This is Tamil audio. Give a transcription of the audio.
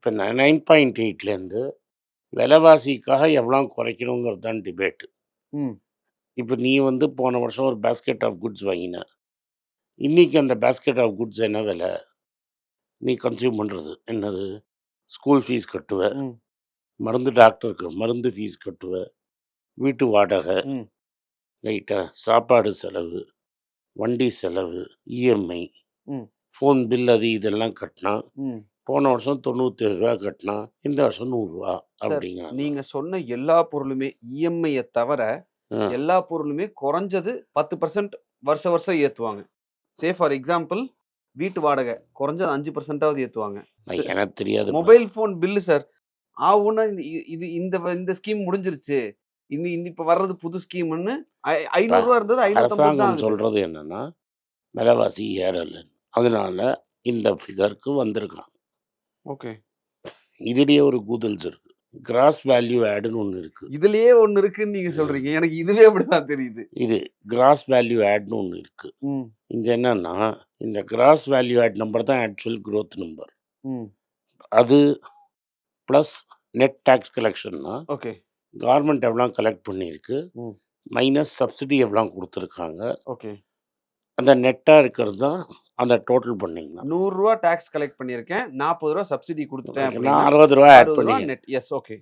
இப்ப 9.8லேருந்து விலைவாசிக்காக எவ்வளோ குறைக்கணுங்கிறது தான் டிபேட். ம். இப்ப நீ வந்து போன வருஷம் ஒரு பாஸ்கெட் ஆஃப் குட்ஸ் வாங்கின. இன்னைக்கு அந்த பாஸ்கெட் ஆஃப் குட்ஸ் என்ன விலை? நீ கன்சியூம் பண்றது. என்னது? ஸ்கூல் ஃபீஸ் கட்டுவ, ம். டாக்டருக்கு மருந்து ஃபீஸ் கட்டுவ, வீட்டு வாடகை, ம். ரைட்டா? சாப்பாடு செலவு, வண்டி செலவு, இஎம்ஐ, ம். ஃபோன் பில் அது இதெல்லாம் கட்டினா, ம். போன வருஷம் ரூ. 97 கட்டினா, இந்த வருஷம் ரூ. 100 சார், அப்படிங்கிறாங்க. நீங்க சொன்ன எல்லா பொருளுமே இஎம்ஐய தவிர அ. எல்லா பொருளுமே குறைஞ்சது 10% வருஷம் வருஷம் ஏத்துவாங்க. சே ஃபார் எக்ஸாம்பிள் வீட்டு வாடகை குறைஞ்சது 5%ஆவது ஏத்துவாங்க. எனக்கு தெரியாதுப்பா. Mobile phone bill sir. ஆவுன்னா இது இந்த ஸ்கீம் முடிஞ்சிருச்சு. இப்ப வர்றது புது ஸ்கீம்ன்னு ரூ. இப்ப 500 இருந்தது 550 தான் அரசாங்கம் ஆகுது. சொல்றது என்னன்னா, விலைவாசி ஏறல. அதனால இந்த ஃபிகருக்கு வந்திருக்கான். ஓகே. இதுலயே ஒரு கூதல்ஸ் இருக்கு. கிராஸ் வேல்யூ ஆட்ன்னு ஒண்ணு இருக்கு. இதுலயே ஒண்ணு இருக்குன்னு நீங்க சொல்றீங்க. எனக்கு இதுவே அப்படிதான் தெரியுது. இது கிராஸ் வேல்யூ ஆட்ன்னு ஒண்ணு இருக்கு. ம். இங்க என்னன்னா, இந்த கிராஸ் வேல்யூ ஆட் நம்பர் தான் ஆக்சுவல் குரோத் நம்பர். ம். அது பிளஸ் நெட் டாக்ஸ் கலெக்ஷன்னா, ஓகே. கவர்மெண்ட் எவ்வளோ கலெக்ட் பண்ணியிருக்கு, ம். மைனஸ் சப்சிடி எவ்வளோ குடுத்துருக்காங்க. ஓகே. அந்த நெட்டா இருக்கிறது தான் அந்த டோட்டல் பண்ணீங்கன்னா. ரூ. 100 டாக்ஸ் கலெக்ட் பண்ணியிருக்கேன். ரூ. 40 சப்சிடி குடுத்துட்டேன் நான் அப்படின்னா ரூ. 60 ஆட் ரூ. 60 பண்ணீங்க. நெட். எஸ். ஓகே.